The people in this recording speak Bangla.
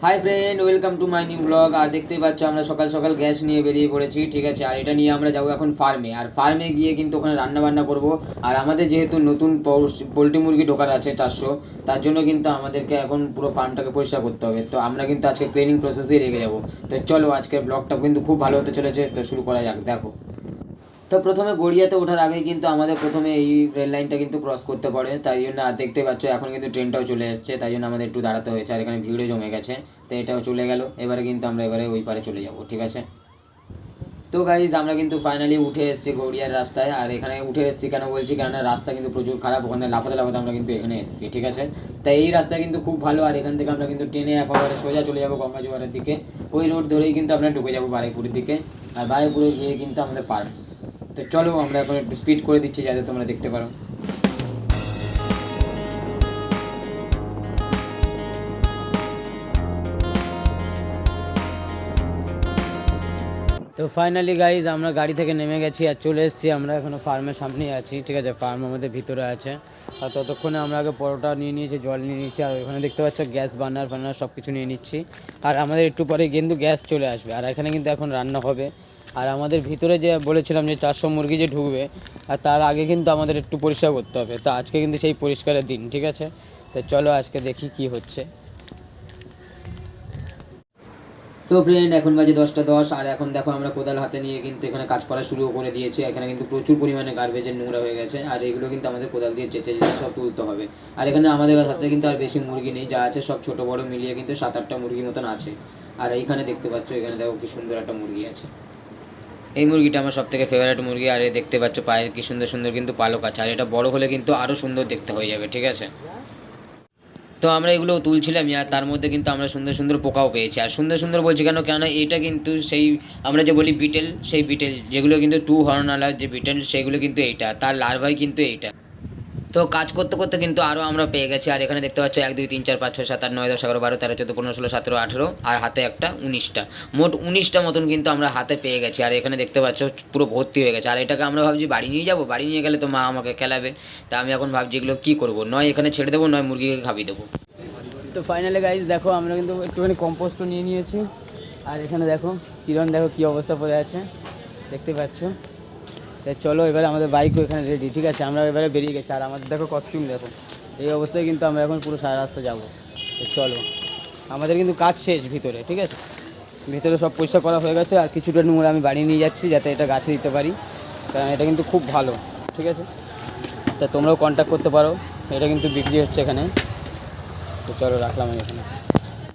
High friend, welcome to my new blog. আর দেখতেই পাচ্ছ আমরা সকাল সকাল গ্যাস নিয়ে বেরিয়ে পড়েছি, ঠিক আছে। আর এটা নিয়ে আমরা যাবো এখন ফার্মে। আর ফার্মে গিয়ে কিন্তু ওখানে রান্না বান্না করবো। আর আমাদের যেহেতু নতুন পোলট্রি মুরগি ঢোকার আছে 400, তার জন্য কিন্তু আমাদেরকে এখন পুরো ফার্মটাকে পরিষ্কার করতে হবে। তো আমরা কিন্তু আজকে ক্লিনিং প্রসেসেই রেখে যাবো। তো চলো, আজকের ব্লগটা কিন্তু খুব ভালো হতে চলেছে। তো শুরু করা যাক। দেখো, তো প্রথমে গড়িয়াতে ওঠার আগেই কিন্তু আমাদের প্রথমে এই রেল লাইনটা কিন্তু ক্রস করতে পারে, তাই জন্য। আর দেখতে পাচ্ছ এখন কিন্তু ট্রেনটাও চলে এসেছে, তাই জন্য আমাদের একটু দাঁড়াতে হয়েছে। আর এখানে ভিড়ে জমে গেছে, তো এটাও চলে গেল। এবারে কিন্তু আমরা ওই পারে চলে যাব, ঠিক আছে। তো গাইজ, আমরা কিন্তু ফাইনালি উঠে এসেছি গড়িয়ার রাস্তায়। আর এখানে উঠে এসেছি কেন বলছি, কেননা রাস্তা কিন্তু প্রচুর খারাপ। ওখানে লাফাতে লাফাতে আমরা কিন্তু এখানে এসেছি, ঠিক আছে। তাই এই রাস্তা কিন্তু খুব ভালো। আর এখান থেকে আমরা কিন্তু ট্রেনে একেবারে সোজা চলে যাবো গঙ্গাজোয়ারের দিকে। ওই রোড ধরেই কিন্তু আমরা ঢুকে যাবো বারুইপুরের দিকে। আর বারুইপুরে গিয়ে কিন্তু আমাদের ফার্ম। তো চলো, আমরা এখন একটু স্পিড করে দিচ্ছি যাতে তোমরা দেখতে পারো। তো ফাইনালি গাইজ, আমরা গাড়ি থেকে নেমে গেছি আর চলে এসেছি। আমরা এখনও ফার্মের সামনেই আছি, ঠিক আছে। ফার্ম আমাদের ভিতরে আছে। আর ততক্ষণে আমরা আগে পরোটা নিয়ে নিয়েছি, জল নিয়ে নিয়েছি। আর ওখানে দেখতে পাচ্ছ গ্যাস বার্নার সব কিছু নিয়ে নিচ্ছি। আর আমাদের একটু পরে কিন্তু গ্যাস চলে আসবে। আর এখানে কিন্তু এখন রান্না হবে। আর আমাদের ভিতরে যে বলেছিলাম যে 400 মুরগি যে ঢুকবে, আর তার আগে কিন্তু আমাদের একটু পরিষ্কার করতে হবে। তো আজকে কিন্তু সেই পরিষ্কারের দিন, ঠিক আছে। তো চলো আজকে দেখি কি হচ্ছে। সো ফ্রেন্ড, এখন বাজে 10টা 10। আর এখন দেখো আমরা কোদাল হাতে নিয়ে কিন্তু এখানে কাজ করা শুরু করে দিয়েছি। এখানে কিন্তু প্রচুর পরিমাণে গার্বেজের নোংরা হয়ে গেছে। আর এগুলো কিন্তু আমাদের কোদাল দিয়ে চেঁচে সব তুলতে হবে। আর এখানে আমাদের হাতে কিন্তু আর বেশি মুরগি নেই, যা আছে সব ছোটো বড়ো মিলিয়ে কিন্তু 7-8টা মুরগির মতন আছে। আর এইখানে দেখতে পাচ্ছ, এখানে দেখো কি সুন্দর একটা মুরগি আছে। এই মুরগিটা আমার সব থেকে ফেভারিট মুরগি। আর দেখতে পাচ্ছ পায়ের কি সুন্দর সুন্দর কিন্তু পালক আছে। আর এটা বড় হলে কিন্তু আরও সুন্দর দেখতে হয়ে যাবে, ঠিক আছে। তো আমরা এগুলো তুলছিলাম, আর তার মধ্যে কিন্তু আমরা সুন্দর সুন্দর পোকাও পেয়েছি। আর সুন্দর সুন্দর বলছি কেন এটা কিন্তু সেই আমরা যে বলি বিটেল, সেই বিটেল যেগুলো কিন্তু 2 হর্নওয়ালা যে বিটেল, সেগুলো কিন্তু এইটা, তার লার্ভাই কিন্তু এইটা। তো কাজ করতে করতে কিন্তু আরও আমরা পেয়ে গেছি। আর এখানে দেখতে পাচ্ছ 1 2 3 4 5 6 7 8 9 10 11 12 13 14 15 16 17 18, আর হাতে একটা 19টা, মোট 19টা মতন কিন্তু আমরা হাতে পেয়ে গেছি। আর এখানে দেখতে পাচ্ছ পুরো ভর্তি হয়ে গেছে। আর এটাকে আমরা ভাবছি বাড়ি নিয়ে যাবো। বাড়ি নিয়ে গেলে তো মা আমাকে খেলাবে। তা আমি এখন ভাবছি এগুলো কী করবো, নয় এখানে ছেড়ে দেবো, নয় মুরগিকে খাবিয়ে দেবো। তো ফাইনালি গাইজ দেখো, আমরা কিন্তু একটুখানি কম্পোস্টও নিয়ে নিয়েছি। আর এখানে দেখো কিরণ, দেখো কী অবস্থা পড়ে আছে, দেখতে পাচ্ছ। তাই চলো, এবারে আমাদের বাইকও এখানে রেডি, ঠিক আছে। আমরা এবারে বেরিয়ে গেছি। আর আমাদের দেখো কস্টিউম দেখো, এই অবস্থায় কিন্তু আমরা এখন পুরো সারা রাস্তা যাবো। তো চলো, আমাদের কিন্তু কাজ শেষ ভিতরে, ঠিক আছে। ভিতরে সব পরিষ্কার করা হয়ে গেছে। আর কিছুটা নোংরা আমি বাড়ি নিয়ে যাচ্ছি যাতে এটা গাছে দিতে পারি, কারণ এটা কিন্তু খুব ভালো, ঠিক আছে। তা তোমরাও কন্ট্যাক্ট করতে পারো, এটা কিন্তু বিক্রি হচ্ছে এখানে। তো চলো, রাখলাম আমি এখানে।